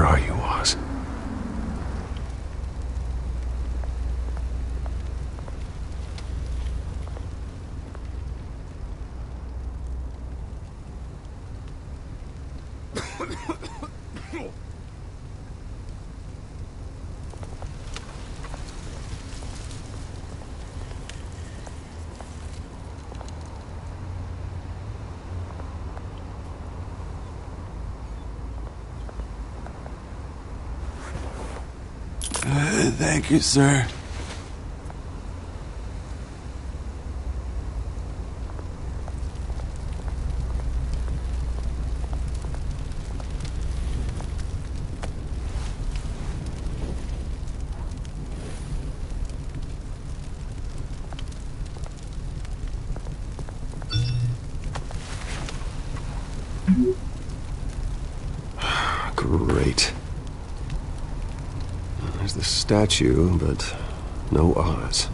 Where are you, Oz? Thank you, sir. Great. There's the statue, but no Oz.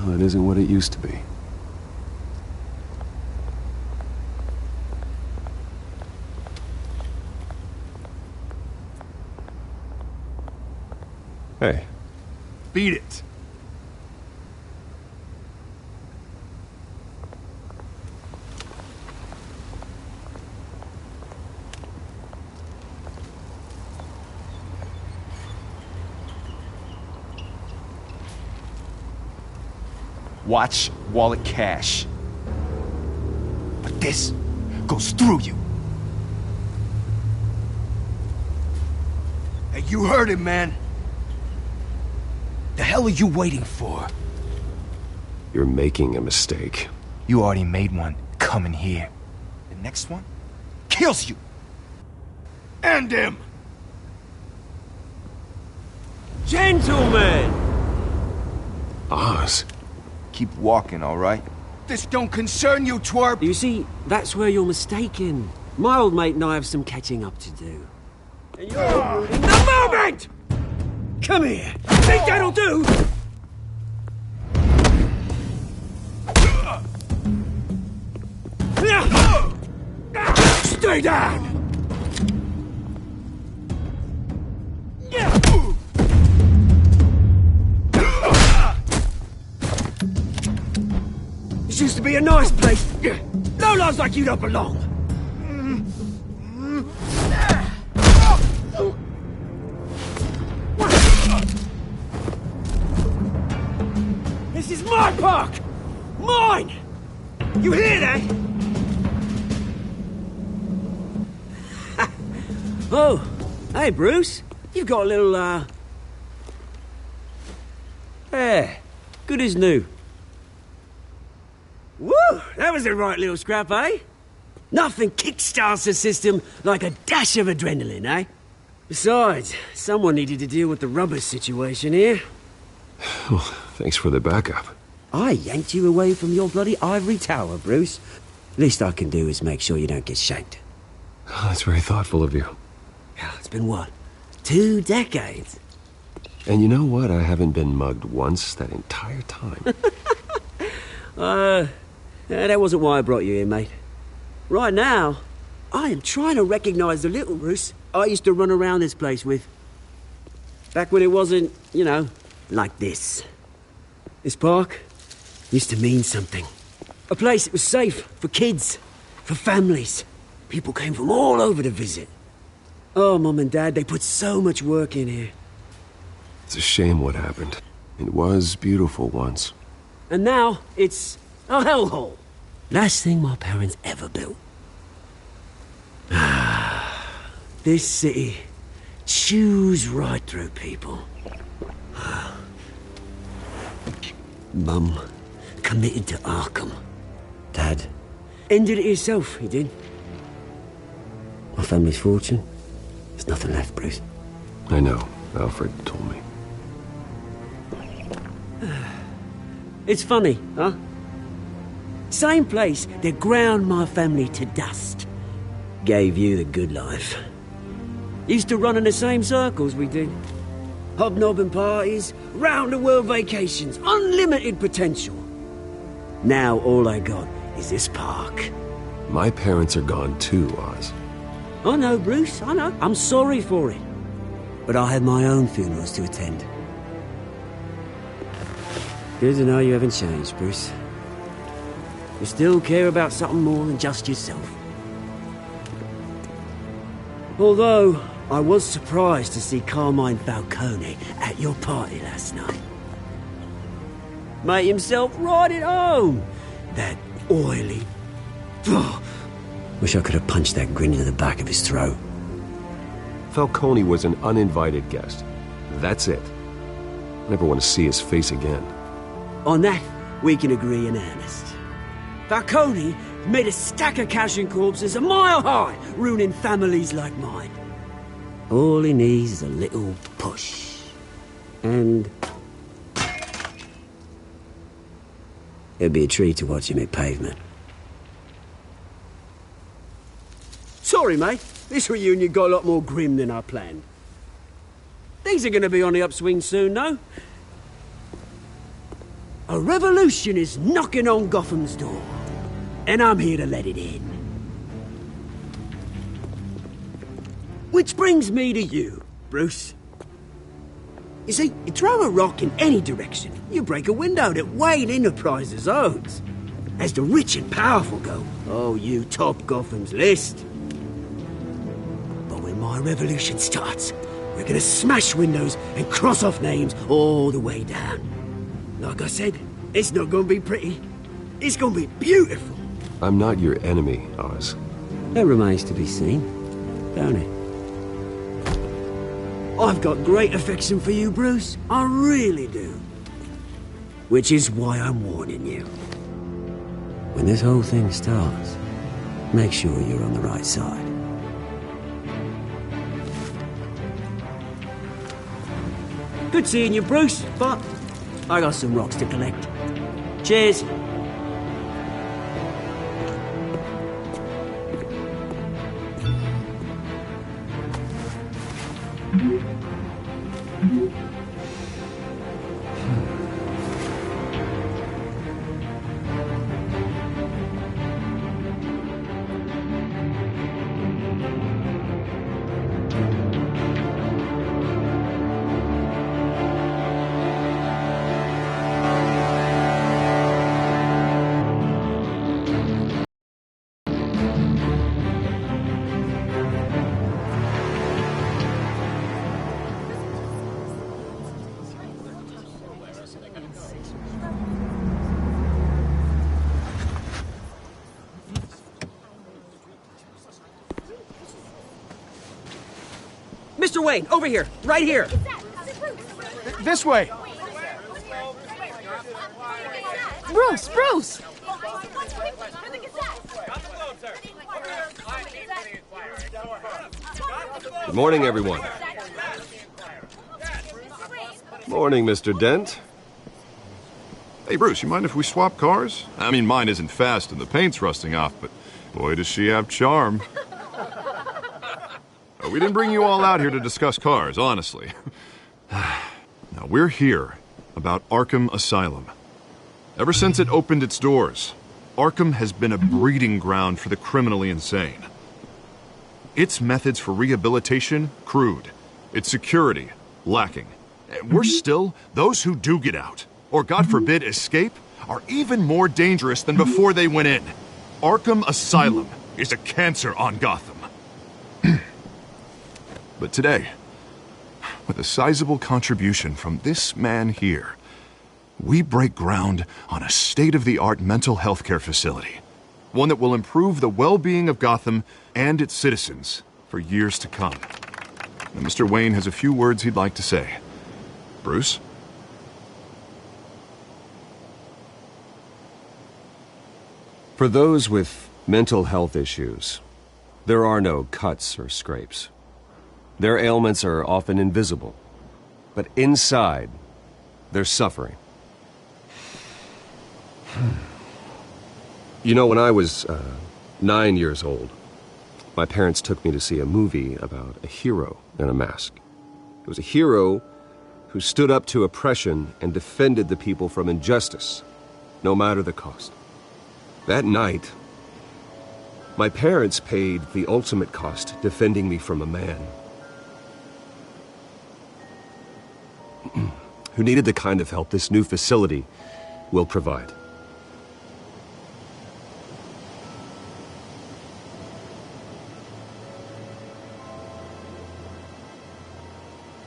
Well, it isn't what it used to be. Hey. Beat it. Watch wallet cash. But this goes through you. Hey, you heard him, man. The hell are you waiting for? You're making a mistake. You already made one coming here. The next one kills you. And him. Gentlemen! Oz. Keep walking, all right? This don't concern you, twerp! You see, that's where you're mistaken. My old mate and I have some catching up to do. And you're ruining the moment! Come here! Think that'll do? Stay down! This used to be a nice place. No lives like you don't belong. This is my park! Mine! You hear that? Oh, hey Bruce. You've got a little, yeah, good as new. Woo! That was a right little scrap, eh? Nothing kickstarts the system like a dash of adrenaline, eh? Besides, someone needed to deal with the rubber situation here. Well, thanks for the backup. I yanked you away from your bloody ivory tower, Bruce. Least I can do is make sure you don't get shanked. Oh, that's very thoughtful of you. It's been what? 2 decades? And you know what? I haven't been mugged once that entire time. That wasn't why I brought you here, mate. Right now, I am trying to recognize the little Bruce I used to run around this place with. Back when it wasn't, you know, like this. This park used to mean something. A place that was safe for kids, for families. People came from all over to visit. Oh, Mum and Dad, they put so much work in here. It's a shame what happened. It was beautiful once. And now, it's a hellhole. Last thing my parents ever built. This city chews right through people. Mum committed to Arkham. Dad ended it himself, he did. My family's fortune, there's nothing left, Bruce. I know. Alfred told me. It's funny, huh? Same place that ground my family to dust. Gave you the good life. Used to run in the same circles we did. Hobnobbing parties, round-the-world vacations, unlimited potential. Now all I got is this park. My parents are gone too, Oz. I know, Bruce, I know. I'm sorry for it. But I had my own funerals to attend. Good to know you haven't changed, Bruce. You still care about something more than just yourself. Although, I was surprised to see Carmine Falcone at your party last night. Made himself right at home. That oily... Ugh. Wish I could have punched that grin into the back of his throat. Falcone was an uninvited guest. That's it. Never want to see his face again. On that, we can agree in earnest. Falcone made a stack of cash and corpses a mile high, ruining families like mine. All he needs is a little push. And... it'd be a treat to watch him hit pavement. Sorry, mate. This reunion got a lot more grim than I planned. Things are going to be on the upswing soon, though. A revolution is knocking on Gotham's door. And I'm here to let it in. Which brings me to you, Bruce. You see, you throw a rock in any direction, you break a window that Wayne Enterprises owns. As the rich and powerful go, oh, you top Gotham's list. But when my revolution starts, we're gonna smash windows and cross off names all the way down. Like I said, it's not gonna be pretty. It's gonna be beautiful. I'm not your enemy, Oz. That remains to be seen, don't it? I've got great affection for you, Bruce. I really do. Which is why I'm warning you. When this whole thing starts, make sure you're on the right side. Good seeing you, Bruce, but I got some rocks to collect. Cheers. Mr. Wayne, over here, right here. This way. Bruce, Bruce! Good morning, everyone. Morning, Mr. Dent. Hey, Bruce, you mind if we swap cars? I mean, mine isn't fast and the paint's rusting off, but boy, does she have charm. We didn't bring you all out here to discuss cars, honestly. Now, we're here about Arkham Asylum. Ever since it opened its doors, Arkham has been a breeding ground for the criminally insane. Its methods for rehabilitation, crude. Its security, lacking. Worse still, those who do get out, or God forbid escape, are even more dangerous than before they went in. Arkham Asylum is a cancer on Gotham. But today, with a sizable contribution from this man here, we break ground on a state-of-the-art mental health care facility. One that will improve the well-being of Gotham and its citizens for years to come. And Mr. Wayne has a few words he'd like to say. Bruce? For those with mental health issues, there are no cuts or scrapes. Their ailments are often invisible, but inside, they're suffering. You know, when I was 9 years old, my parents took me to see a movie about a hero in a mask. It was a hero who stood up to oppression and defended the people from injustice, no matter the cost. That night, my parents paid the ultimate cost defending me from a man who needed the kind of help this new facility will provide.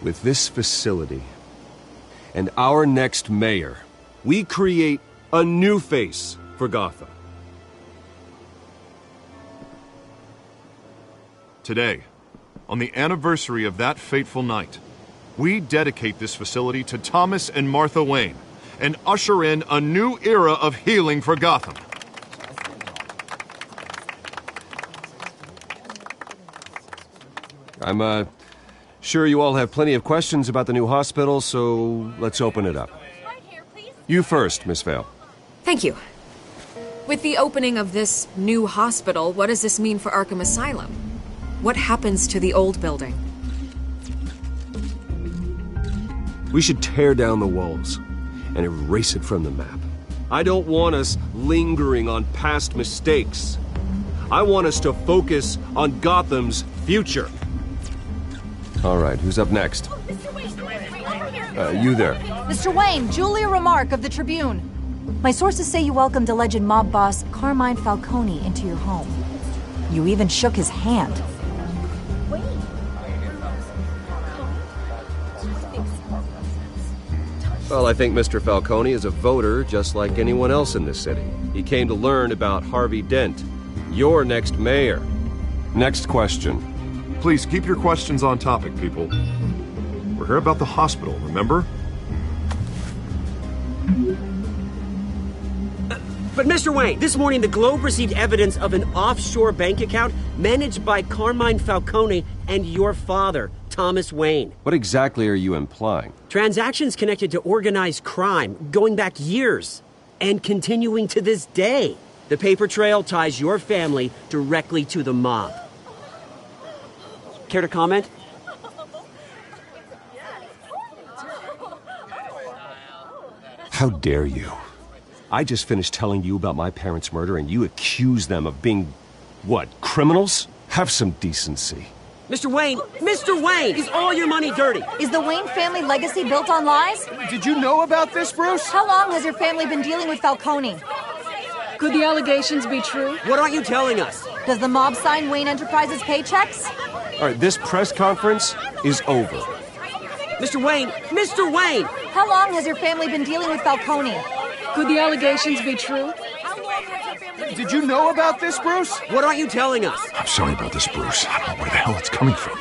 With this facility and our next mayor, we create a new face for Gotham. Today, on the anniversary of that fateful night, we dedicate this facility to Thomas and Martha Wayne and usher in a new era of healing for Gotham. I'm sure you all have plenty of questions about the new hospital, so let's open it up. You first, Miss Vale. Thank you. With the opening of this new hospital, what does this mean for Arkham Asylum? What happens to the old building? We should tear down the walls and erase it from the map. I don't want us lingering on past mistakes. I want us to focus on Gotham's future. All right, who's up next? You there. Mr. Wayne, Julia Remark of the Tribune. My sources say you welcomed alleged mob boss Carmine Falcone into your home. You even shook his hand. Well, I think Mr. Falcone is a voter just like anyone else in this city. He came to learn about Harvey Dent, your next mayor. Next question. Please keep your questions on topic, people. We're here about the hospital, remember? But Mr. Wayne, this morning the Globe received evidence of an offshore bank account managed by Carmine Falcone and your father, Thomas Wayne. What exactly are you implying? Transactions connected to organized crime going back years and continuing to this day. The paper trail ties your family directly to the mob. Care to comment? How dare you? I just finished telling you about my parents' murder and you accuse them of being, what, criminals? Have some decency. Mr. Wayne, is all your money dirty? Is the Wayne family legacy built on lies? Did you know about this, Bruce? How long has your family been dealing with Falcone? Could the allegations be true? What aren't you telling us? Does the mob sign Wayne Enterprises paychecks? All right, this press conference is over. Mr. Wayne! How long has your family been dealing with Falcone? Could the allegations be true? Did you know about this, Bruce? What aren't you telling us? I'm sorry about this, Bruce. I don't know where the hell it's coming from.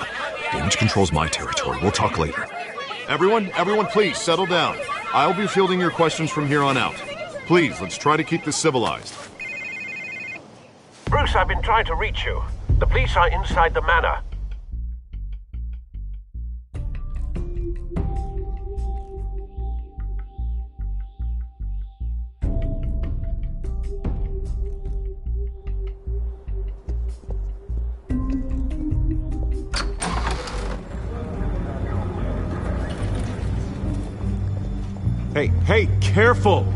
Damage control's my territory. We'll talk later. Everyone, please settle down. I'll be fielding your questions from here on out. Please, let's try to keep this civilized. Bruce, I've been trying to reach you. The police are inside the manor. Hey, careful!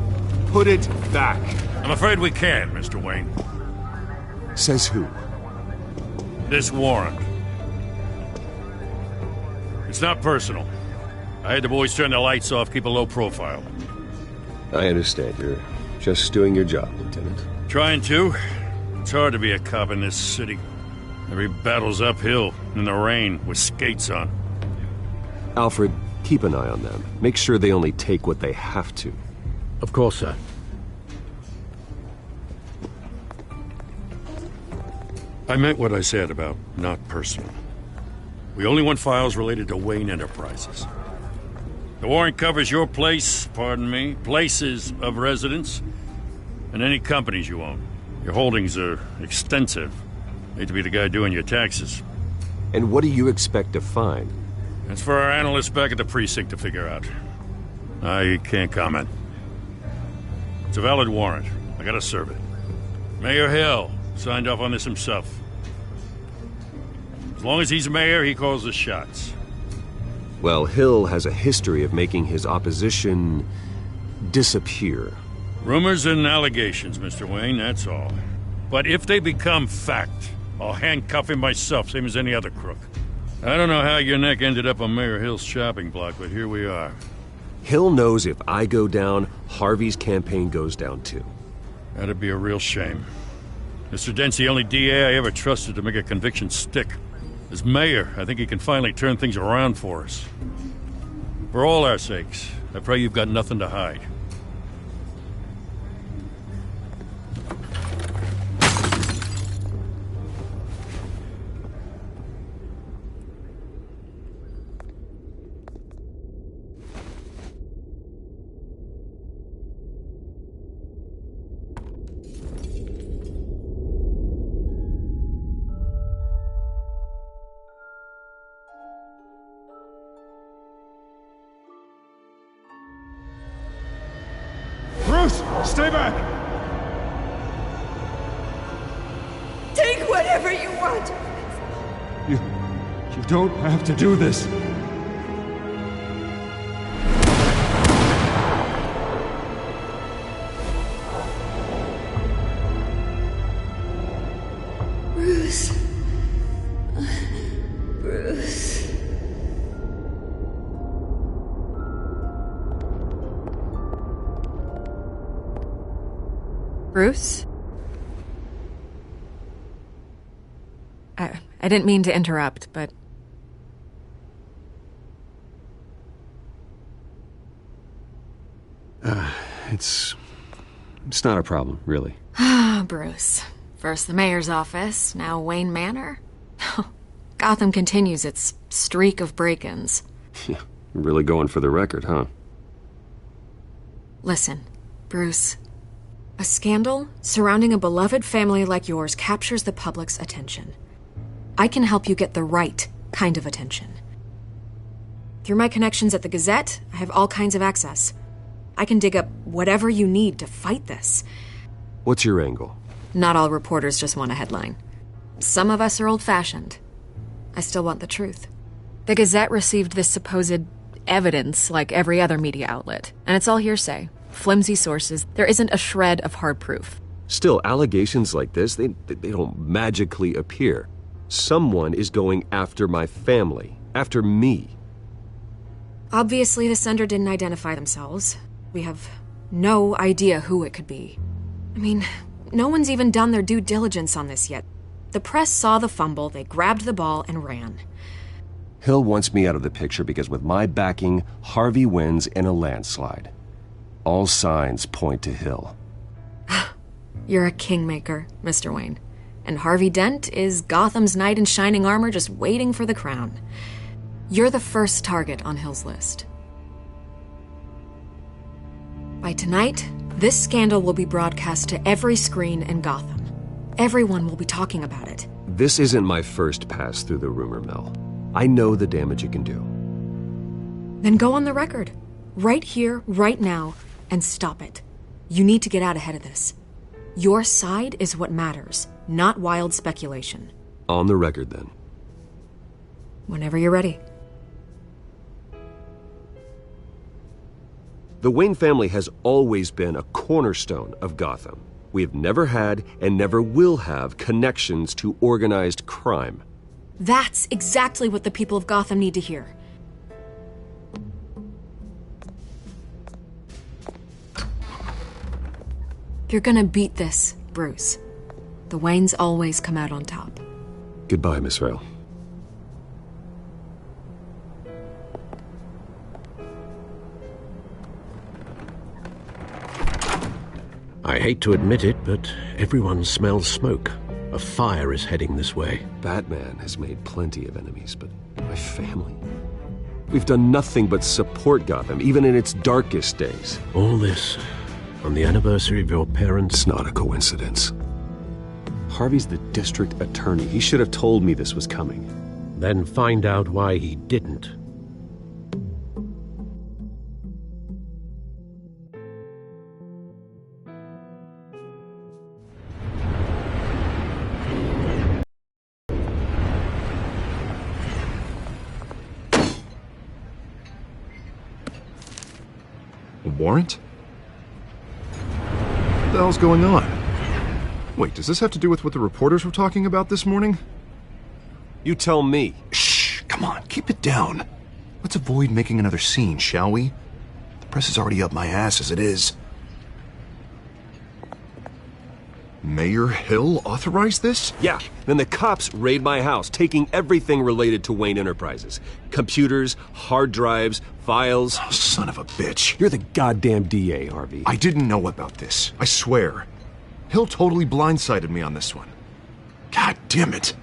Put it back. I'm afraid we can't, Mr. Wayne. Says who? This warrant. It's not personal. I had the boys turn the lights off, keep a low profile. I understand. You're just doing your job, Lieutenant. Trying to. It's hard to be a cop in this city. Every battle's uphill, in the rain, with skates on. Alfred, keep an eye on them. Make sure they only take what they have to. Of course, sir. I meant what I said about not personal. We only want files related to Wayne Enterprises. The warrant covers your place, pardon me, places of residence, and any companies you own. Your holdings are extensive. Hate to be the guy doing your taxes. And what do you expect to find? That's for our analysts back at the precinct to figure out. I can't comment. It's a valid warrant. I gotta serve it. Mayor Hill signed off on this himself. As long as he's mayor, he calls the shots. Well, Hill has a history of making his opposition disappear. Rumors and allegations, Mr. Wayne, that's all. But if they become fact, I'll handcuff him myself, same as any other crook. I don't know how your neck ended up on Mayor Hill's chopping block, but here we are. Hill knows if I go down, Harvey's campaign goes down too. That'd be a real shame. Mr. Dent's the only DA I ever trusted to make a conviction stick. As mayor, I think he can finally turn things around for us. For all our sakes, I pray you've got nothing to hide. Bruce, stay back! Take whatever you want. You don't have to do this. Bruce. Bruce. Bruce? I didn't mean to interrupt, but... It's not a problem, really. Ah, Bruce. First the mayor's office, now Wayne Manor. Gotham continues its streak of break-ins. Yeah, really going for the record, huh? Listen, Bruce. A scandal surrounding a beloved family like yours captures the public's attention. I can help you get the right kind of attention. Through my connections at the Gazette, I have all kinds of access. I can dig up whatever you need to fight this. What's your angle? Not all reporters just want a headline. Some of us are old-fashioned. I still want the truth. The Gazette received this supposed evidence like every other media outlet, and it's all hearsay. Flimsy sources. There isn't a shred of hard proof. Still, allegations like this, they don't magically appear. Someone is going after my family, after me. Obviously, the sender didn't identify themselves. We have no idea who it could be. I mean, no one's even done their due diligence on this yet. The press saw the fumble, they grabbed the ball and ran. Hill wants me out of the picture because with my backing, Harvey wins in a landslide. All signs point to Hill. You're a kingmaker, Mr. Wayne. And Harvey Dent is Gotham's knight in shining armor just waiting for the crown. You're the first target on Hill's list. By tonight, this scandal will be broadcast to every screen in Gotham. Everyone will be talking about it. This isn't my first pass through the rumor mill. I know the damage it can do. Then go on the record. Right here, right now, and stop it. You need to get out ahead of this. Your side is what matters, not wild speculation. On the record, then. Whenever you're ready. The Wayne family has always been a cornerstone of Gotham. We have never had and never will have connections to organized crime. That's exactly what the people of Gotham need to hear. You're gonna beat this, Bruce. The Waynes always come out on top. Goodbye, Miss Vale. I hate to admit it, but everyone smells smoke. A fire is heading this way. Batman has made plenty of enemies, but My family. We've done nothing but support Gotham, even in its darkest days. All this on the anniversary of your parents'... It's not a coincidence. Harvey's the district attorney. He should have told me this was coming. Then find out why he didn't. A warrant? What the hell's going on? Wait, does this have to do with what the reporters were talking about this morning? You tell me. Shh, come on, keep it down. Let's avoid making another scene, shall we? The press is already up my ass as it is. Mayor Hill authorized this? Yeah, then the cops raid my house, taking everything related to Wayne Enterprises. Computers, hard drives, files. Oh, son of a bitch. You're the goddamn DA, Harvey. I didn't know about this, I swear. Hill totally blindsided me on this one. God damn it.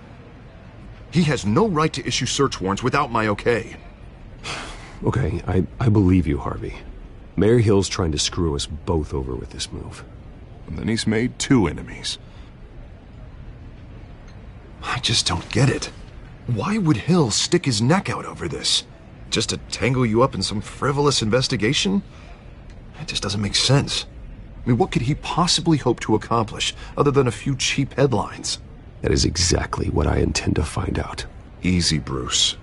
He has no right to issue search warrants without my okay. Okay, I believe you, Harvey. Mayor Hill's trying to screw us both over with this move. And then he's made 2 enemies. I just don't get it. Why would Hill stick his neck out over this? Just to tangle you up in some frivolous investigation? It just doesn't make sense. I mean, what could he possibly hope to accomplish other than a few cheap headlines? That is exactly what I intend to find out. Easy, Bruce.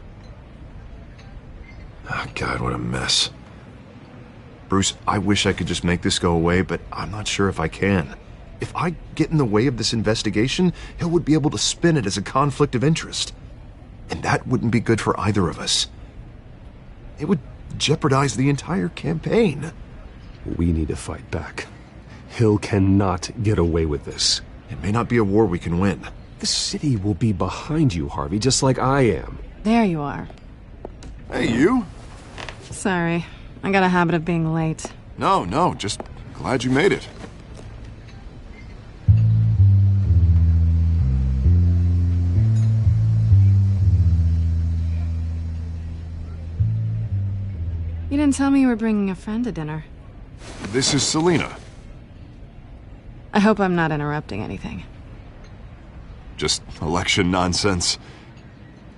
Oh, God, what a mess. Bruce, I wish I could just make this go away, but I'm not sure if I can. If I get in the way of this investigation, Hill would be able to spin it as a conflict of interest. And that wouldn't be good for either of us. It would jeopardize the entire campaign. We need to fight back. Hill cannot get away with this. It may not be a war we can win. The city will be behind you, Harvey, just like I am. There you are. Hey, you? Sorry. I got a habit of being late. No, just glad you made it. You didn't tell me you were bringing a friend to dinner. This is Selina. I hope I'm not interrupting anything. Just election nonsense.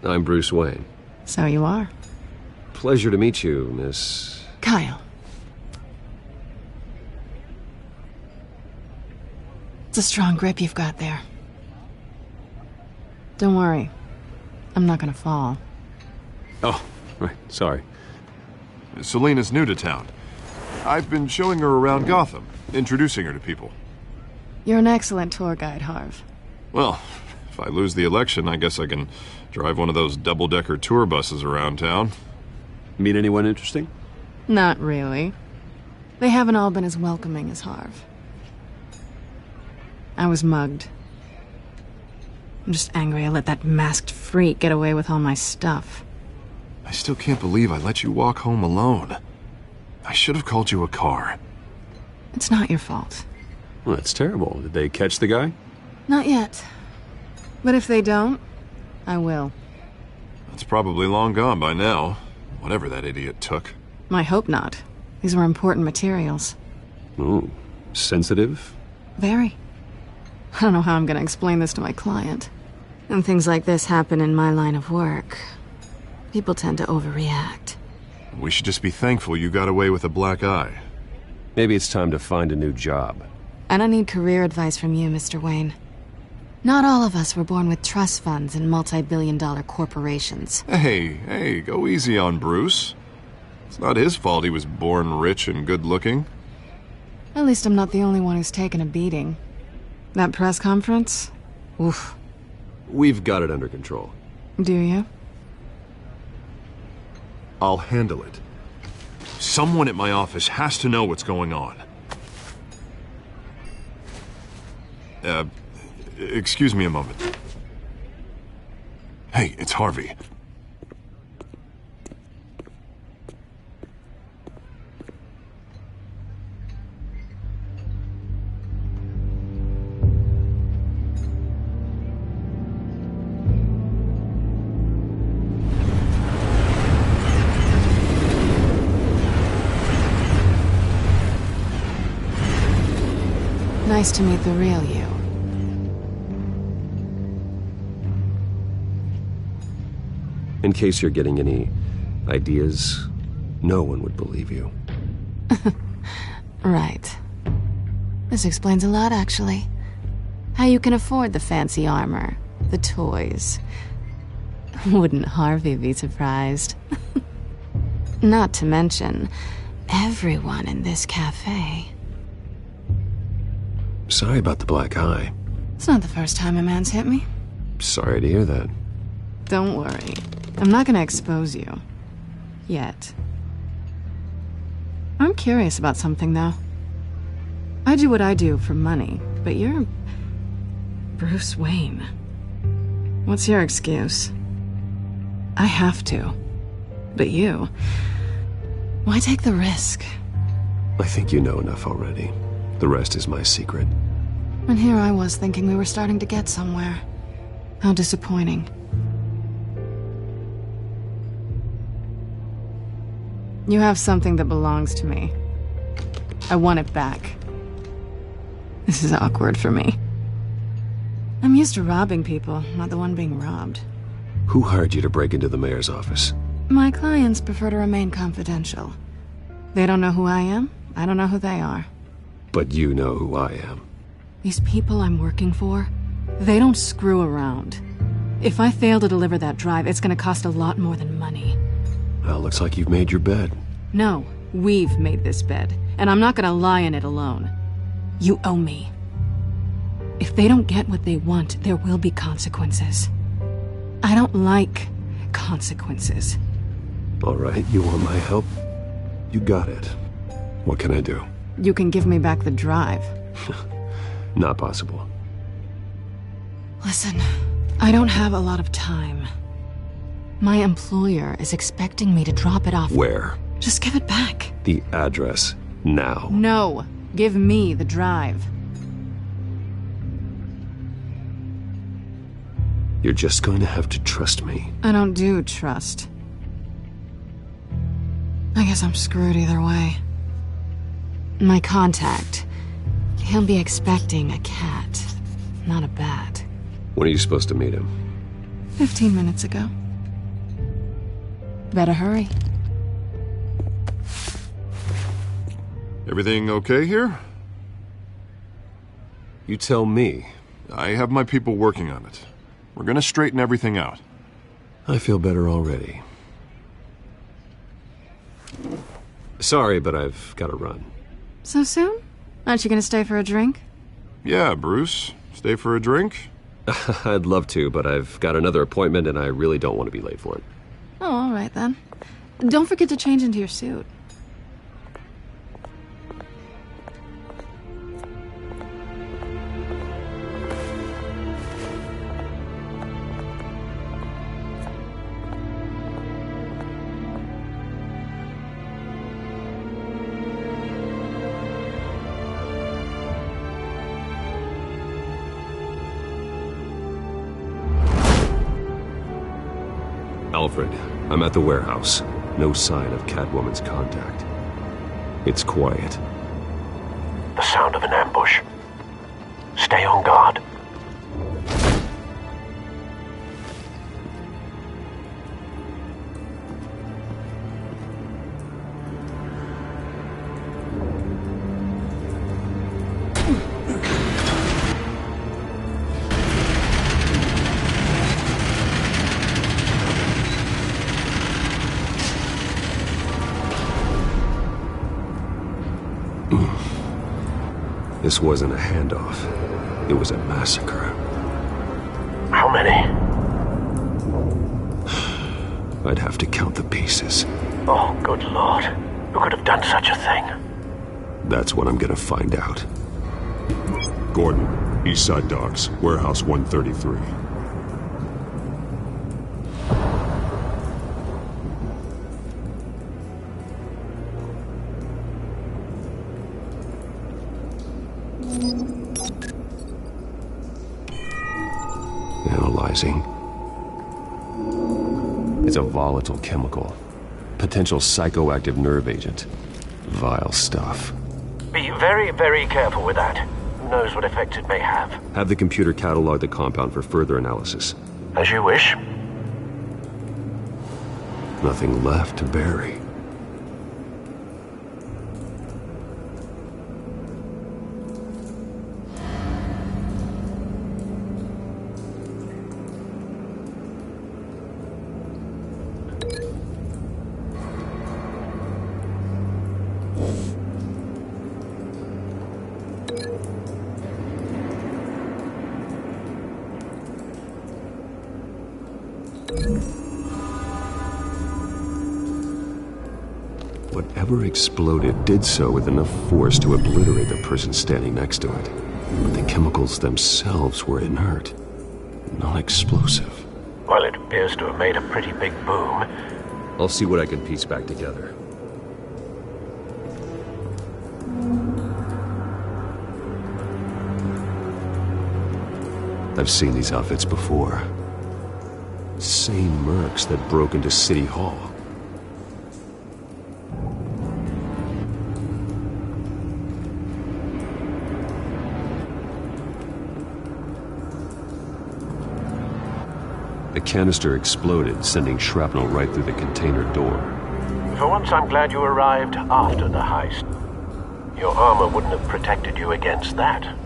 I'm Bruce Wayne. So you are. Pleasure to meet you, Miss... Kyle. It's a strong grip you've got there. Don't worry. I'm not gonna fall. Oh, right, sorry. Selina's new to town. I've been showing her around Gotham, introducing her to people. You're an excellent tour guide, Harv. Well, if I lose the election, I guess I can drive one of those double-decker tour buses around town. Meet anyone interesting? Not really. They haven't all been as welcoming as Harv. I was mugged. I'm just angry I let that masked freak get away with all my stuff. I still can't believe I let you walk home alone. I should have called you a car. It's not your fault. Well, that's terrible. Did they catch the guy? Not yet. But if they don't, I will. That's probably long gone by now. Whatever that idiot took. I hope not. These were important materials. Ooh, sensitive? Very. I don't know how I'm gonna explain this to my client. And things like this happen in my line of work. People tend to overreact. We should just be thankful you got away with a black eye. Maybe it's time to find a new job. And I need career advice from you, Mr. Wayne. Not all of us were born with trust funds and multi-billion-dollar corporations. Hey, go easy on Bruce. It's not his fault he was born rich and good-looking. At least I'm not the only one who's taken a beating. That press conference? Oof. We've got it under control. Do you? I'll handle it. Someone at my office has to know what's going on. Excuse me a moment. Hey, it's Harvey. Nice to meet the real you. In case you're getting any ideas, no one would believe you. Right. This explains a lot, actually. How you can afford the fancy armor, the toys. Wouldn't Harvey be surprised? Not to mention, everyone in this cafe. Sorry about the black eye. It's not the first time a man's hit me. Sorry to hear that. Don't worry. I'm not gonna expose you. Yet. I'm curious about something, though. I do what I do for money, but you're... Bruce Wayne. What's your excuse? I have to. But you... Why take the risk? I think you know enough already. The rest is my secret. And here I was thinking we were starting to get somewhere. How disappointing. You have something that belongs to me. I want it back. This is awkward for me. I'm used to robbing people, not the one being robbed. Who hired you to break into the mayor's office? My clients prefer to remain confidential. They don't know who I am, I don't know who they are. But you know who I am. These people I'm working for, they don't screw around. If I fail to deliver that drive, it's gonna cost a lot more than money. Well, looks like you've made your bed. No, we've made this bed, and I'm not gonna lie in it alone. You owe me. If they don't get what they want, there will be consequences. I don't like consequences. All right, you want my help? You got it. What can I do? You can give me back the drive. Not possible. Listen, I don't have a lot of time. My employer is expecting me to drop it off. Where? Just give it back. The address, now. No, give me the drive. You're just going to have to trust me. I don't do trust. I guess I'm screwed either way. My contact, he'll be expecting a cat, not a bat. When are you supposed to meet him? 15 minutes ago. Better hurry. Everything okay here? You tell me. I have my people working on it. We're gonna straighten everything out. I feel better already. Sorry, but I've got to run. So soon? Aren't you gonna stay for a drink? Yeah, Bruce. Stay for a drink? I'd love to, but I've got another appointment and I really don't want to be late for it. Oh, all right then. Don't forget to change into your suit. Alfred, I'm at the warehouse. No sign of Catwoman's contact. It's quiet. The sound of an ambush. Stay on guard. This wasn't a handoff. It was a massacre. How many? I'd have to count the pieces. Oh, good Lord. Who could have done such a thing? That's what I'm gonna find out. Gordon, Eastside Docks, Warehouse 133. Analyzing. It's a volatile chemical. Potential psychoactive nerve agent. Vile stuff. Be very, very careful with that. Who knows what effect it may have? Have the computer catalog the compound for further analysis. As you wish. Nothing left to bury. Whatever exploded did so with enough force to obliterate the person standing next to it. But the chemicals themselves were inert, non-explosive. Well, it appears to have made a pretty big boom. I'll see what I can piece back together. I've seen these outfits before. Same mercs that broke into City Hall. The canister exploded, sending shrapnel right through the container door. For once, I'm glad you arrived after the heist. Your armor wouldn't have protected you against that.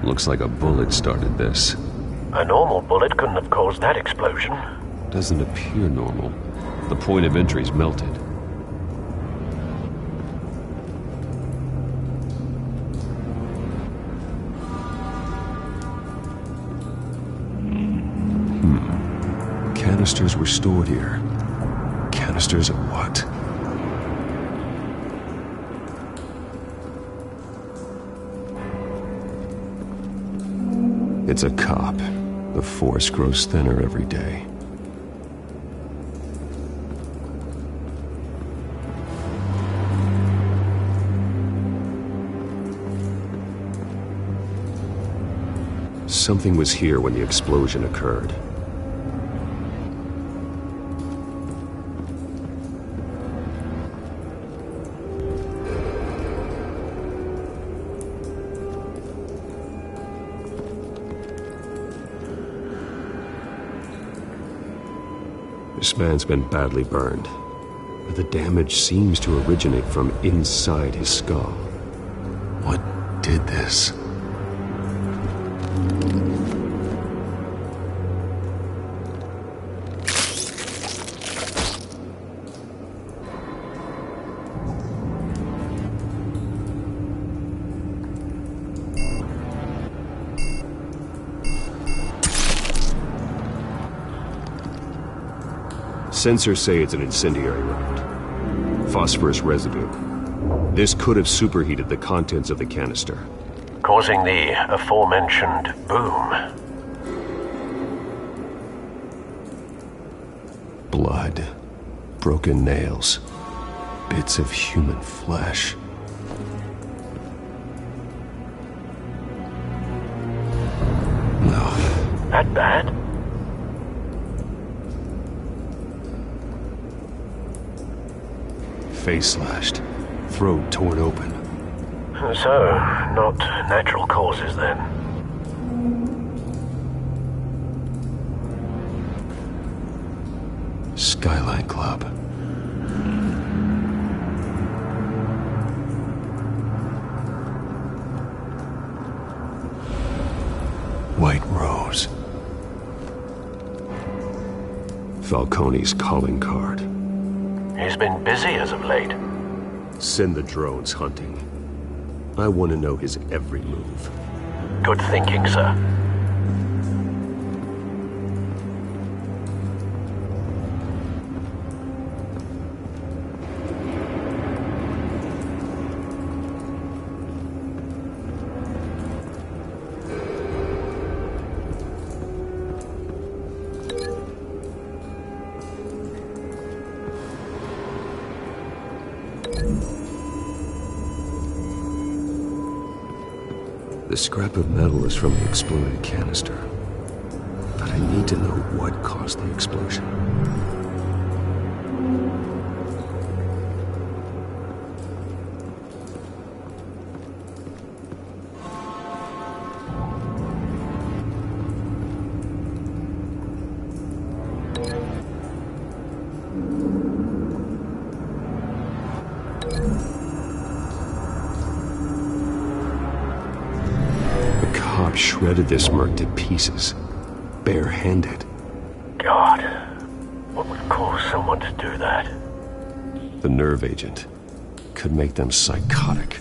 Looks like a bullet started this. A normal bullet couldn't have caused that explosion. Doesn't appear normal. The point of entry's melted. Canisters were stored here. Canisters of what? It's a cop. The force grows thinner every day. Something was here when the explosion occurred. This man's been badly burned, but the damage seems to originate from inside his skull. What did this? Sensors say it's an incendiary round. Phosphorus residue. This could have superheated the contents of the canister, causing the aforementioned boom. Blood, broken nails, bits of human flesh. No. That bad? Face slashed, throat torn open. So, not natural causes then. Skyline Club. White Rose. Falcone's calling card. He's been busy as of late. Send the drones hunting. I want to know his every move. Good thinking, sir. The scrap of metal is from the exploded canister. But I need to know what caused the explosion. Shredded this merc to pieces, bare-handed. God, what would cause someone to do that? The nerve agent could make them psychotic.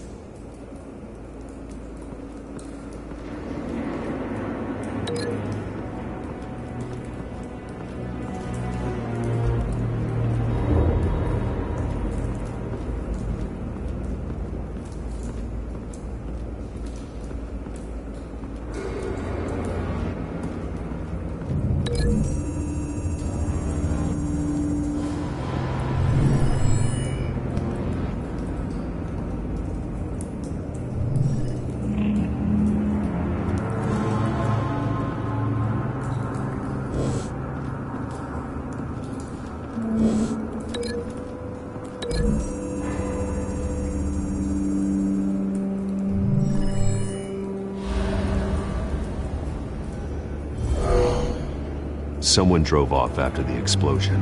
Someone drove off after the explosion.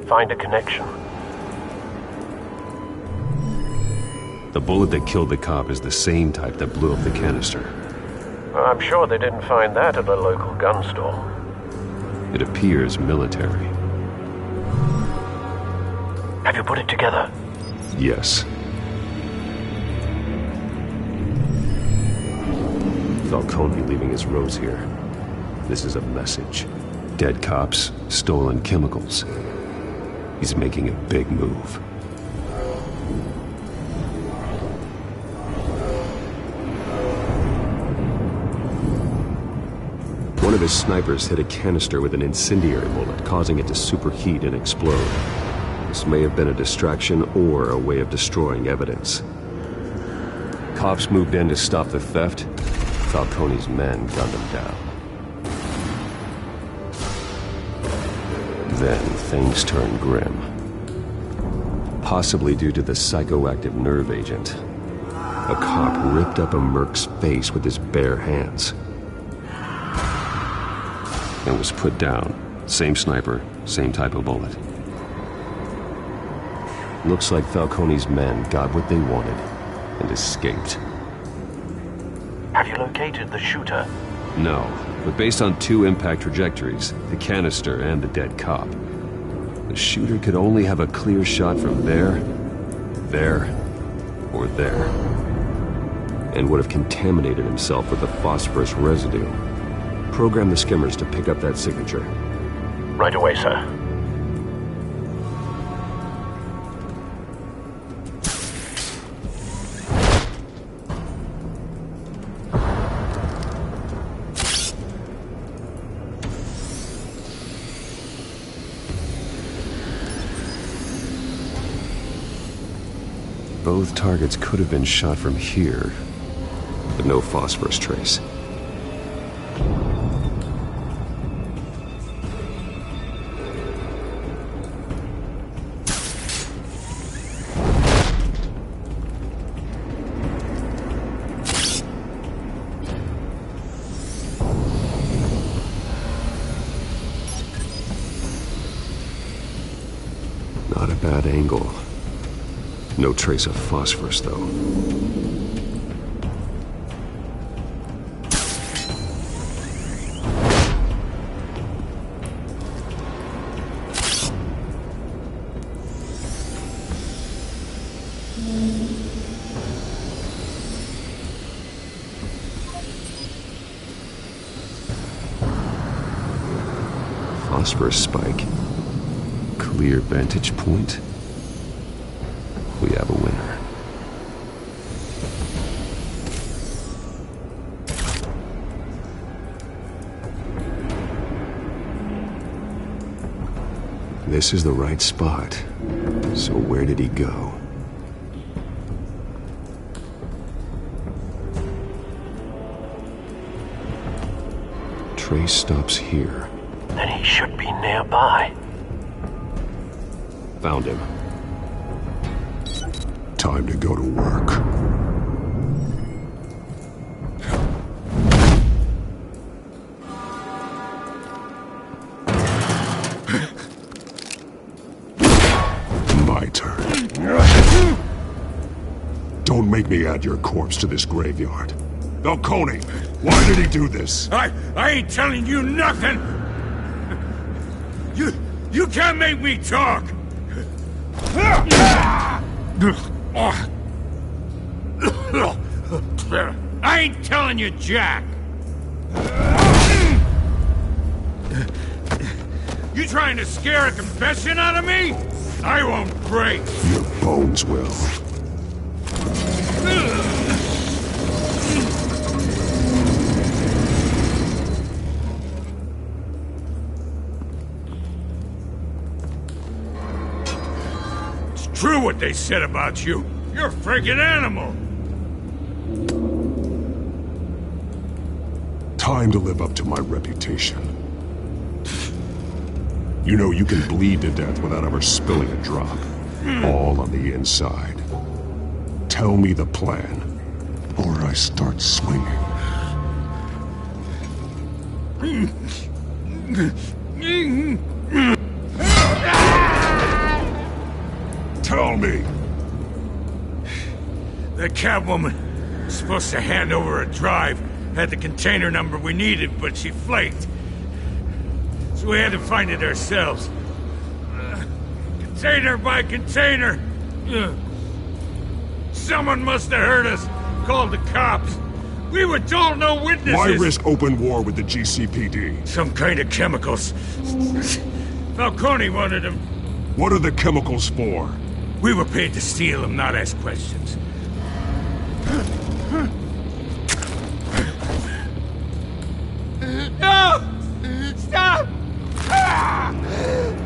Find a connection. The bullet that killed the cop is the same type that blew up the canister. I'm sure they didn't find that at a local gun store. It appears military. Have you put it together? Yes. Falcone leaving his rose here. This is a message. Dead cops, stolen chemicals. He's making a big move. One of his snipers hit a canister with an incendiary bullet, causing it to superheat and explode. This may have been a distraction or a way of destroying evidence. Cops moved in to stop the theft. Falcone's men gunned him down. Then things turned grim. Possibly due to the psychoactive nerve agent. A cop ripped up a merc's face with his bare hands. And was put down. Same sniper, same type of bullet. Looks like Falcone's men got what they wanted and escaped. Have you located the shooter? No, but based on two impact trajectories, the canister and the dead cop, the shooter could only have a clear shot from there, or there, and would have contaminated himself with the phosphorus residue. Program the skimmers to pick up that signature. Right away, sir. Both targets could have been shot from here, but no phosphorus trace. Not a bad angle. No trace of phosphorus, though. Phosphorus spike. Clear vantage point. we have a winner. This is the right spot. So where did he go? Trace stops here. Then he should be nearby. Found him. Time to go to work. My turn. Don't make me add your corpse to this graveyard. Falcone, why did he do this? I ain't telling you nothing! You can't make me talk! I ain't telling you jack! You trying to scare a confession out of me? I won't break! Your bones will. True what they said about you. You're a freaking animal. Time to live up to my reputation. You know you can bleed to death without ever spilling a drop. All on the inside. Tell me the plan, or I start swinging. Tell me! The Catwoman was supposed to hand over a drive, had the container number we needed, but she flaked. So we had to find it ourselves. Container by container! Someone must have heard us, called the cops. We were told no witnesses! Why risk open war with the GCPD? Some kind of chemicals. Falcone wanted them. What are the chemicals for? We were paid to steal them, not ask questions. No! Stop!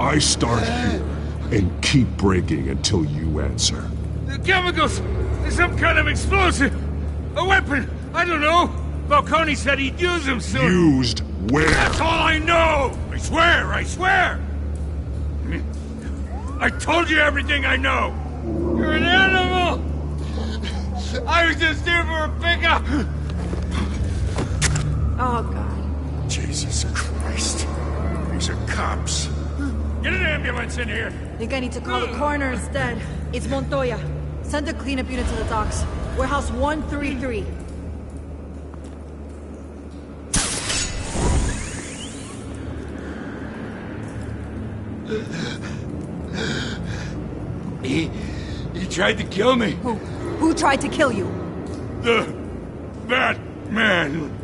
I start here and keep breaking until you answer. The chemicals! Some kind of explosive! A weapon! I don't know! Falcone said he'd use them soon! Used where? That's all I know! I swear! I swear! I told you everything I know! You're an animal! I was just here for a pickup! Oh, God. Jesus Christ. These are cops. Get an ambulance in here! Think I need to call the coroner instead. It's Montoya. Send a cleanup unit to the docks. Warehouse 133. He tried to kill me. Who tried to kill you? The Batman.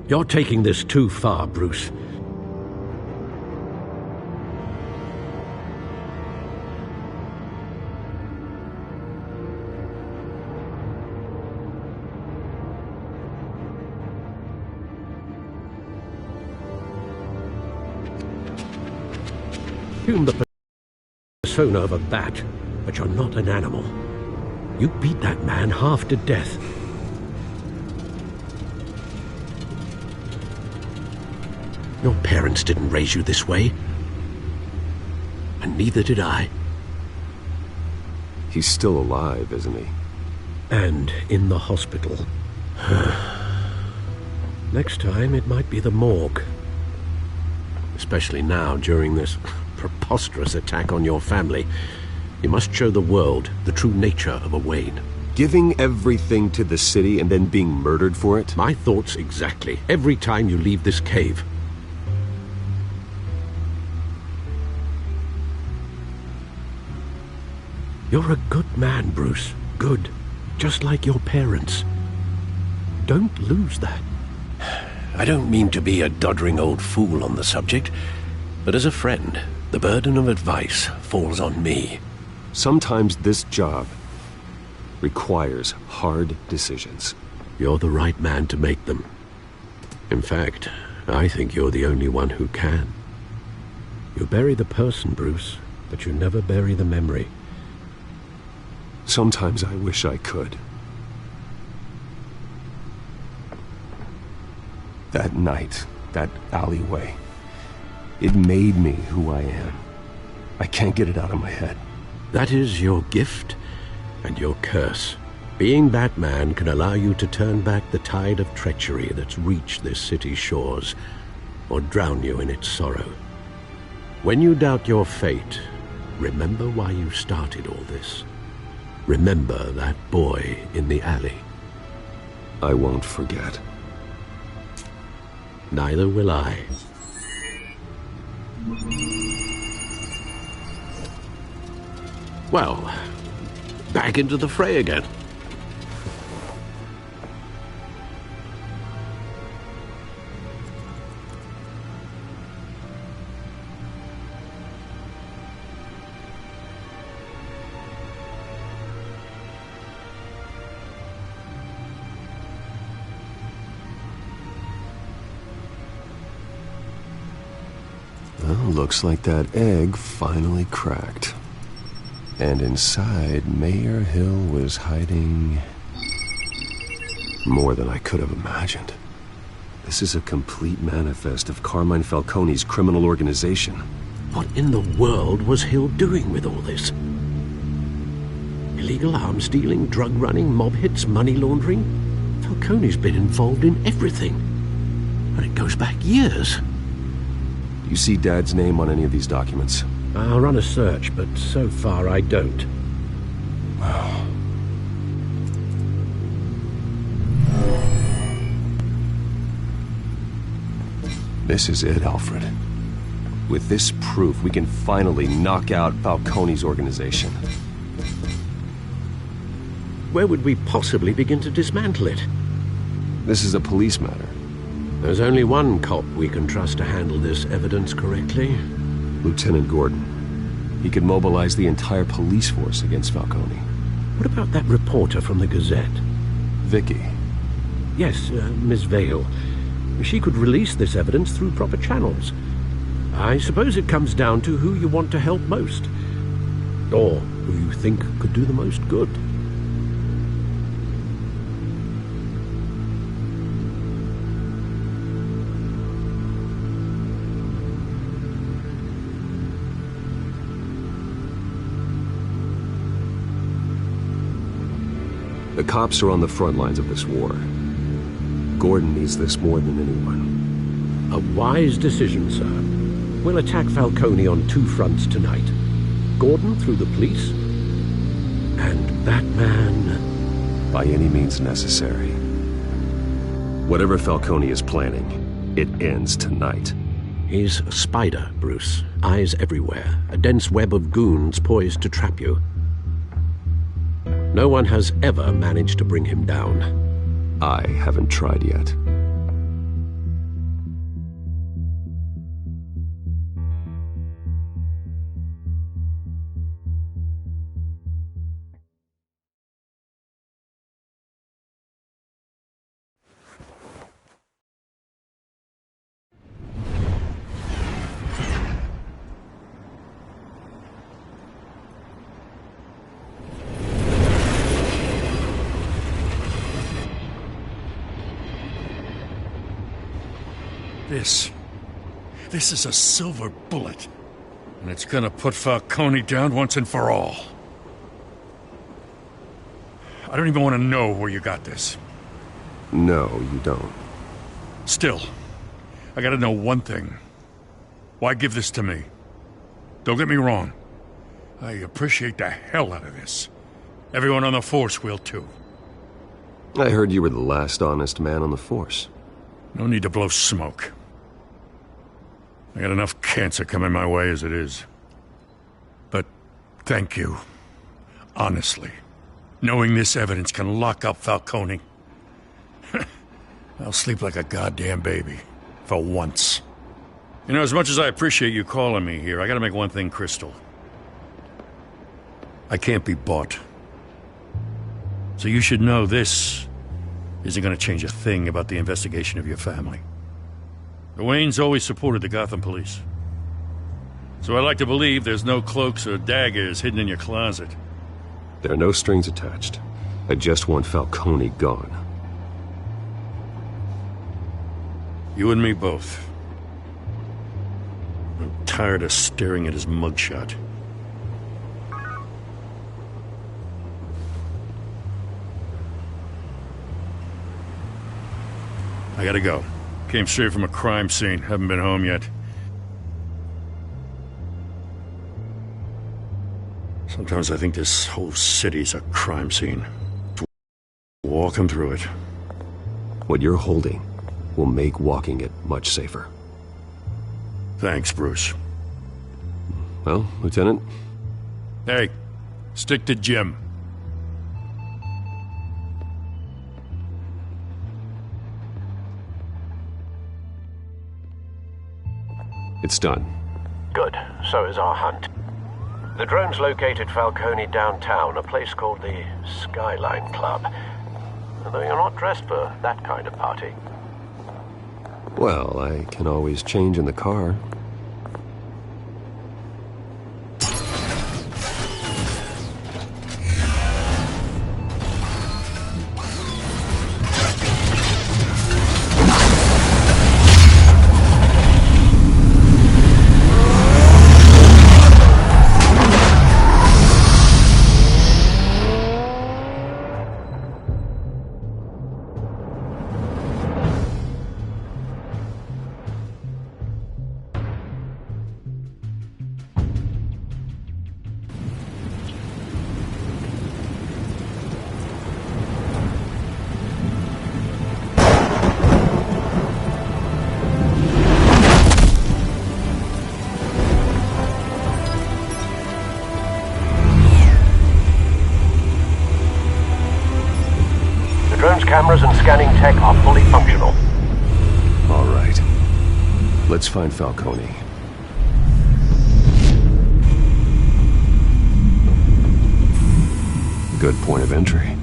You're taking this too far, Bruce. Assume the persona of a bat, but you're not an animal. You beat that man half to death. Your parents didn't raise you this way. And neither did I. He's still alive, isn't he? And in the hospital. Next time, it might be the morgue. Especially now, during this preposterous attack on your family. You must show the world the true nature of a Wayne. Giving everything to the city and then being murdered for it? My thoughts exactly. Every time you leave this cave. You're a good man, Bruce. Good. Just like your parents. Don't lose that. I don't mean to be a doddering old fool on the subject, but as a friend, the burden of advice falls on me. Sometimes this job requires hard decisions. You're the right man to make them. In fact, I think you're the only one who can. You bury the person, Bruce, but you never bury the memory. Sometimes I wish I could. That night, that alleyway, it made me who I am. I can't get it out of my head. That is your gift and your curse. Being Batman can allow you to turn back the tide of treachery that's reached this city's shores, or drown you in its sorrow. When you doubt your fate, remember why you started all this. Remember that boy in the alley. I won't forget. Neither will I. Well, back into the fray again. Well, looks like that egg finally cracked. And inside, Mayor Hill was hiding more than I could have imagined. This is a complete manifest of Carmine Falcone's criminal organization. What in the world was Hill doing with all this? Illegal arms dealing, drug running, mob hits, money laundering? Falcone's been involved in everything. And it goes back years. You see Dad's name on any of these documents? I'll run a search, but so far I don't. This is it, Alfred. With this proof, we can finally knock out Falcone's organization. Where would we possibly begin to dismantle it? This is a police matter. There's only one cop we can trust to handle this evidence correctly. Lieutenant Gordon. He could mobilize the entire police force against Falcone. What about that reporter from the Gazette? Vicky. Yes, Miss Vale. She could release this evidence through proper channels. I suppose it comes down to who you want to help most. Or who you think could do the most good. The cops are on the front lines of this war. Gordon needs this more than anyone. A wise decision, sir. We'll attack Falcone on two fronts tonight. Gordon through the police, and Batman by any means necessary. Whatever Falcone is planning, it ends tonight. He's a spider, Bruce. Eyes everywhere. A dense web of goons poised to trap you. No one has ever managed to bring him down. I haven't tried yet. This is a silver bullet. And it's gonna put Falcone down once and for all. I don't even want to know where you got this. No, you don't. Still, I gotta know one thing. Why give this to me? Don't get me wrong. I appreciate the hell out of this. Everyone on the force will too. I heard you were the last honest man on the force. No need to blow smoke. I got enough cancer coming my way as it is. But thank you. Honestly. Knowing this evidence can lock up Falcone. I'll sleep like a goddamn baby. For once. You know, as much as I appreciate you calling me here, I gotta make one thing crystal. I can't be bought. So you should know this isn't gonna change a thing about the investigation of your family. The Waynes always supported the Gotham police. So I like to believe there's no cloaks or daggers hidden in your closet. There are no strings attached. I just want Falcone gone. You and me both. I'm tired of staring at his mugshot. I gotta go. Came straight from a crime scene. Haven't been home yet. Sometimes I think this whole city's a crime scene. Walking through it. What you're holding will make walking it much safer. Thanks, Bruce. Well, Lieutenant? Hey, stick to Jim. It's done. Good. So is our hunt. The drone's located Falcone downtown, a place called the Skyline Club. Although you're not dressed for that kind of party. Well, I can always change in the car. Cameras and scanning tech are fully functional. All right. Let's find Falcone. Good point of entry.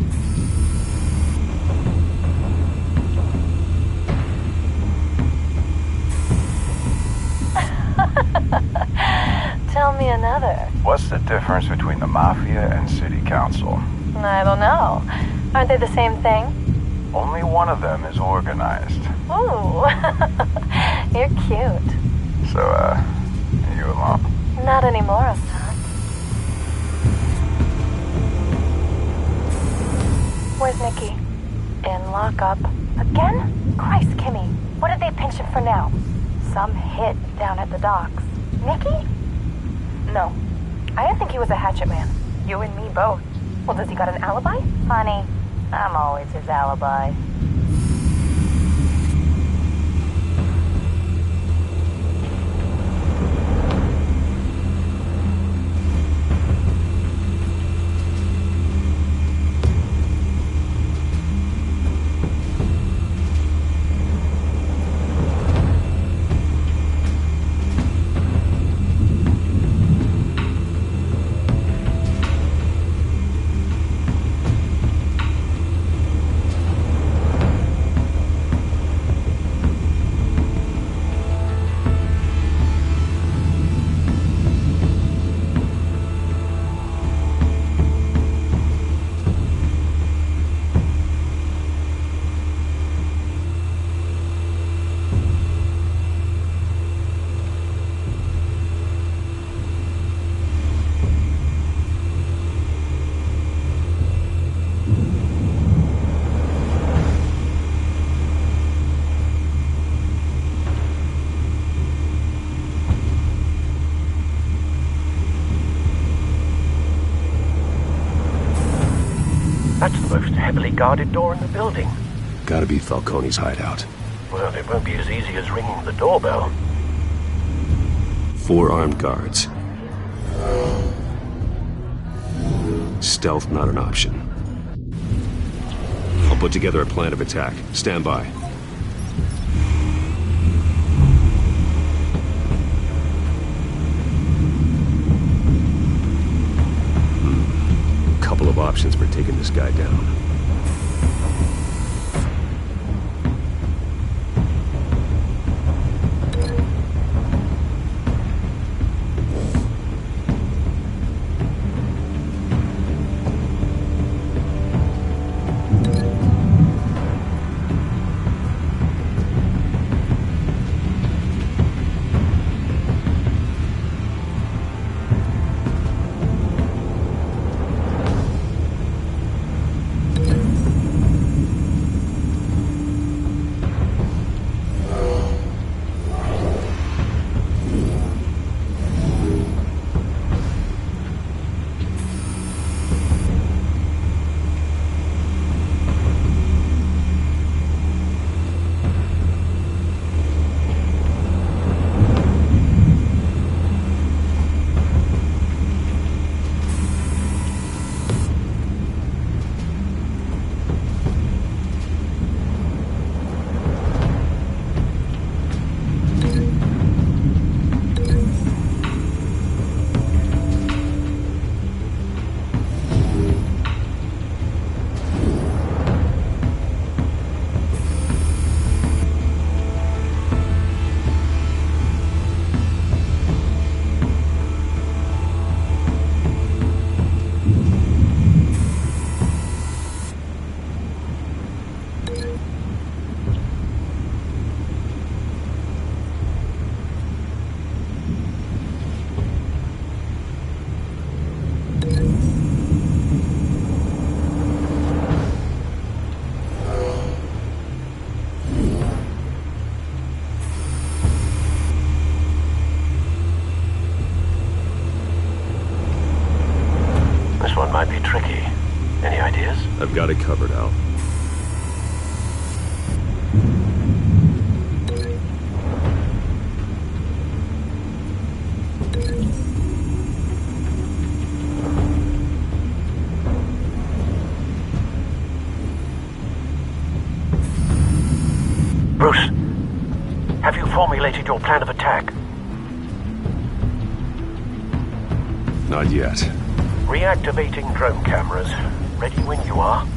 Tell me another. What's the difference between the Mafia and City Council? I don't know. Aren't they the same thing? Only one of them is organized. Ooh, you're cute. So, are you alone? Not anymore, I'm not. Where's Nicky? In lockup. Again? Christ, Kimmy. What did they pinch him for now? Some hit down at the docks. Nicky? No. I didn't think he was a hatchet man. You and me both. Well, does he got an alibi? Honey, I'm always his alibi. That's the most heavily guarded door in the building. Gotta be Falcone's hideout. Well, it won't be as easy as ringing the doorbell. 4 armed guards. Stealth not an option. I'll put together a plan of attack. Stand by. options for taking this guy down. Might be tricky. Any ideas? I've got it covered, Al. Bruce, have you formulated your plan of attack? Not yet. Reactivating drone cameras. Ready when you are.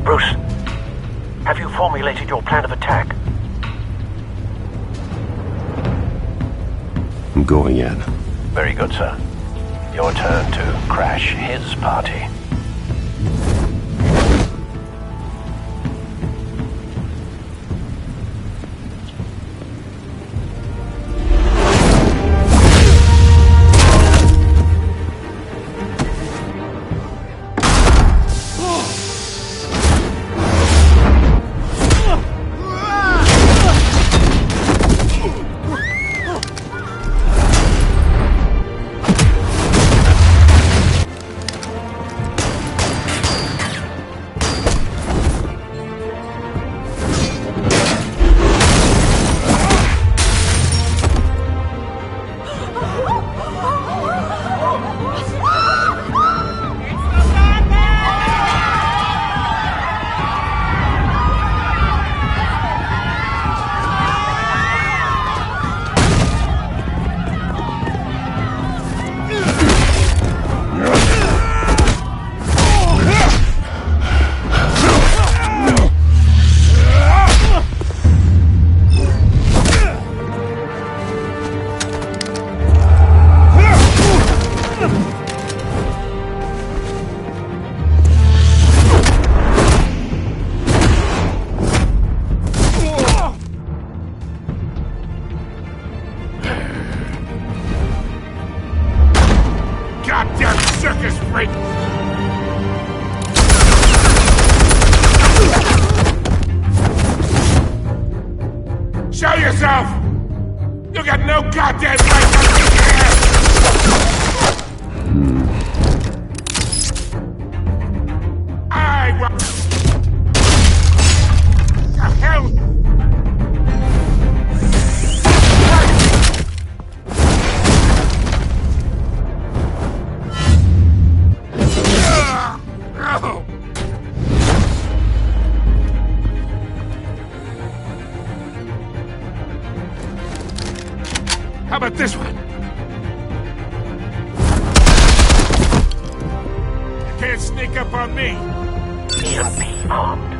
Bruce, have you formulated your plan of attack? I'm going in. Very good, sir. Your turn to crash his party. yourself! You got no goddamn right to be here! I will... The hell? How about this one? You can't sneak up on me. EMP armed.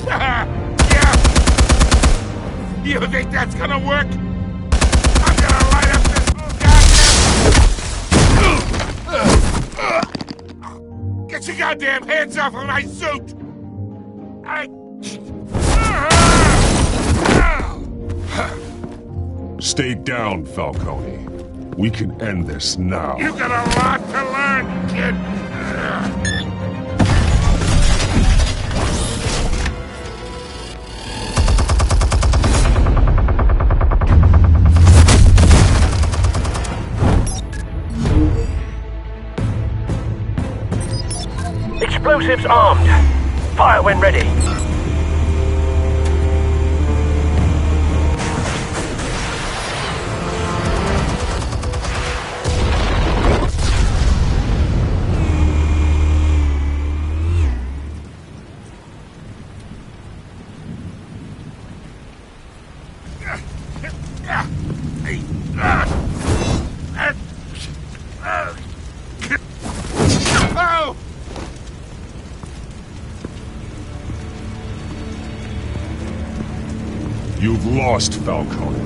Yeah. You think that's gonna work? I'm gonna light up this whole goddamn... Get your goddamn hands off of my suit! Stay down, Falcone. We can end this now. You got a lot to learn, kid. Explosives armed. Fire when ready. Oh! You've lost, Falcone.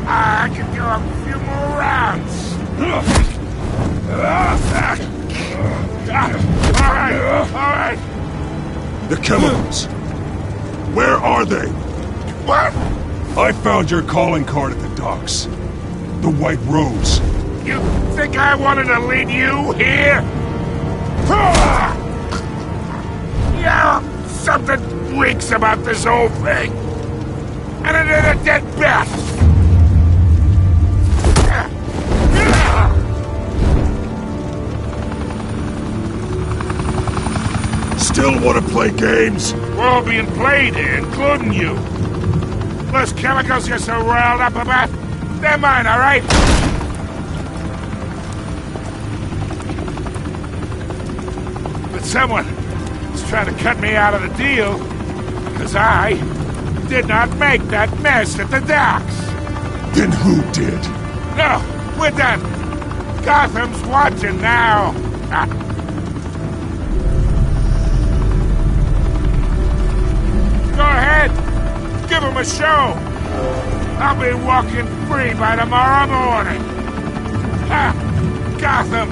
I can do a few more rounds. All right. The chemicals. Where are they? What? I found your calling card at the docks. The White Rose. You think I wanted to lead you here? Yeah, something reeks about this whole thing. And it is a dead bat. Still want to play games? We're all being played here, including you. Those chemicals you're so riled up about, they're mine, all right? But someone is trying to cut me out of the deal, because I did not make that mess at the docks. Then who did? No, we're done. Gotham's watching now. Go ahead. Give him a show. I'll be walking free by tomorrow morning. Ha! Gotham.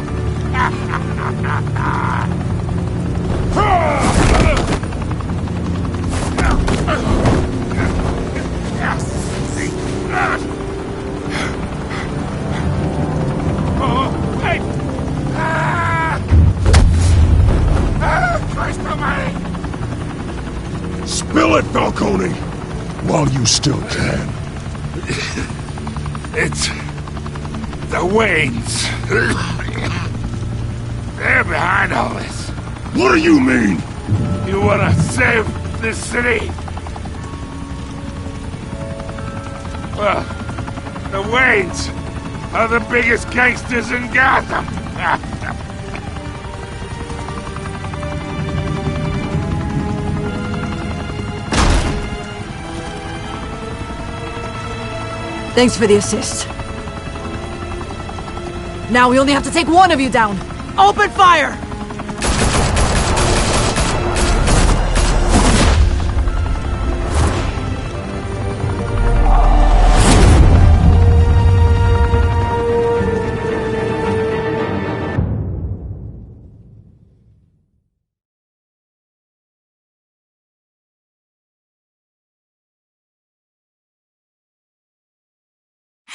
Oh, wait! Christ almighty! Spill it, Falcone! While you still can. It's... the Waynes. They're behind all this. What do you mean? You wanna save this city? Well, the Waynes are the biggest gangsters in Gotham. Thanks for the assist. Now we only have to take one of you down. Open fire!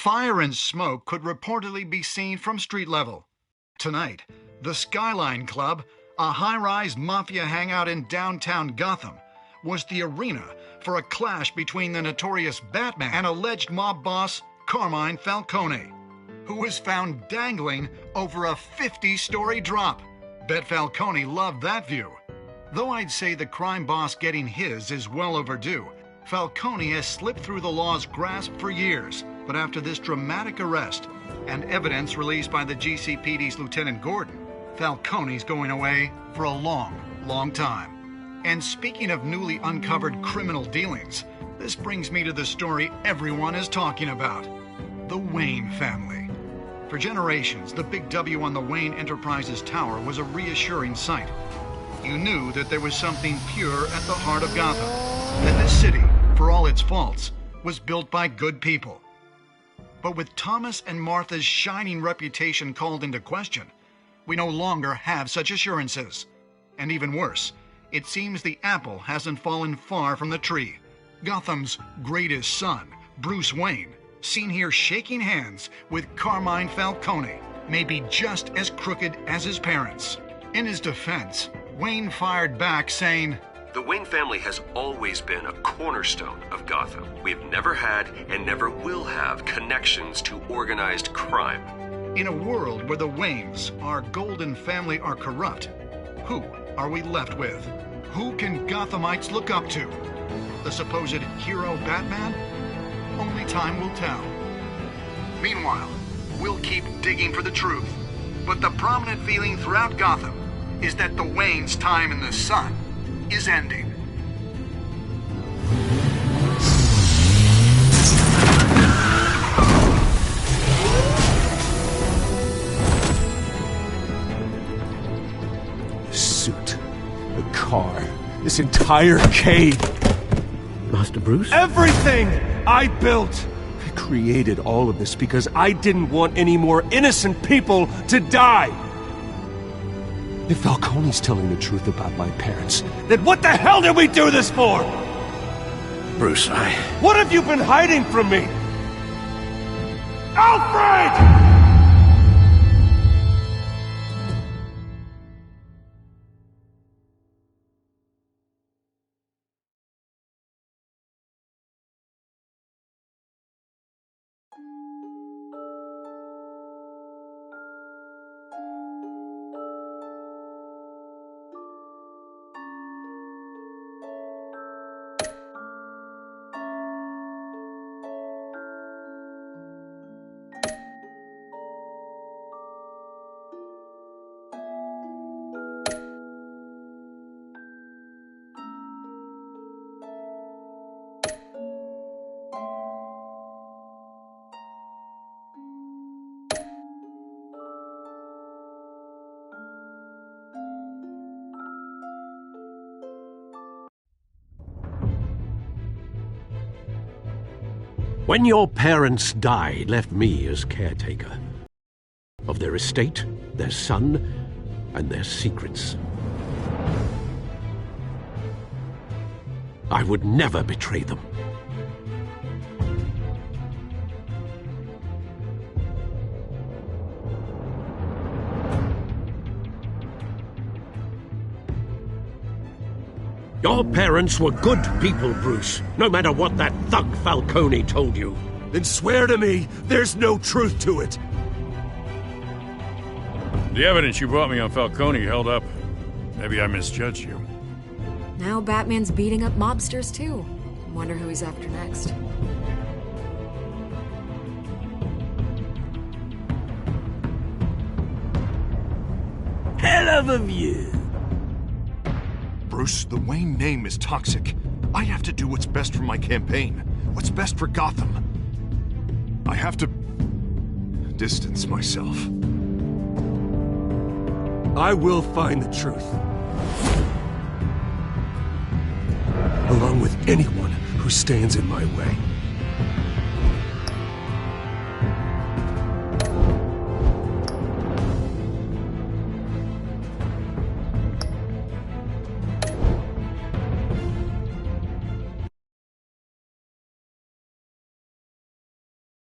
Fire and smoke could reportedly be seen from street level. Tonight, the Skyline Club, a high-rise mafia hangout in downtown Gotham, was the arena for a clash between the notorious Batman and alleged mob boss Carmine Falcone, who was found dangling over a 50-story drop. Bet Falcone loved that view. Though I'd say the crime boss getting his is well overdue, Falcone has slipped through the law's grasp for years. But after this dramatic arrest and evidence released by the GCPD's Lieutenant Gordon, Falcone's going away for a long, long time. And speaking of newly uncovered criminal dealings, this brings me to the story everyone is talking about: the Wayne family. For generations, the big W on the Wayne Enterprises Tower was a reassuring sight. You knew that there was something pure at the heart of Gotham, that this city, for all its faults, was built by good people. But with Thomas and Martha's shining reputation called into question, we no longer have such assurances. And even worse, it seems the apple hasn't fallen far from the tree. Gotham's greatest son, Bruce Wayne, seen here shaking hands with Carmine Falcone, may be just as crooked as his parents. In his defense, Wayne fired back saying, "The Wayne family has always been a cornerstone of Gotham. We have never had and never will have connections to organized crime." In a world where the Waynes, our golden family, are corrupt, who are we left with? Who can Gothamites look up to? The supposed hero Batman? Only time will tell. Meanwhile, we'll keep digging for the truth. But the prominent feeling throughout Gotham is that the Waynes' time in the sun is ending. The suit, the car, this entire cave. Master Bruce? Everything I built! I created all of this because I didn't want any more innocent people to die! If Falcone's telling the truth about my parents, then what the hell did we do this for? Bruce, What have you been hiding from me? Alfred! When your parents died, left me as caretaker of their estate, their son, and their secrets. I would never betray them. Your parents were good people, Bruce, no matter what that thug Falcone told you. Then swear to me there's no truth to it. The evidence you brought me on Falcone held up. Maybe I misjudged you. Now Batman's beating up mobsters, too. Wonder who he's after next. Hell of a view. Bruce, the Wayne name is toxic. I have to do what's best for my campaign. What's best for Gotham. I have to distance myself. I will find the truth. Along with anyone who stands in my way.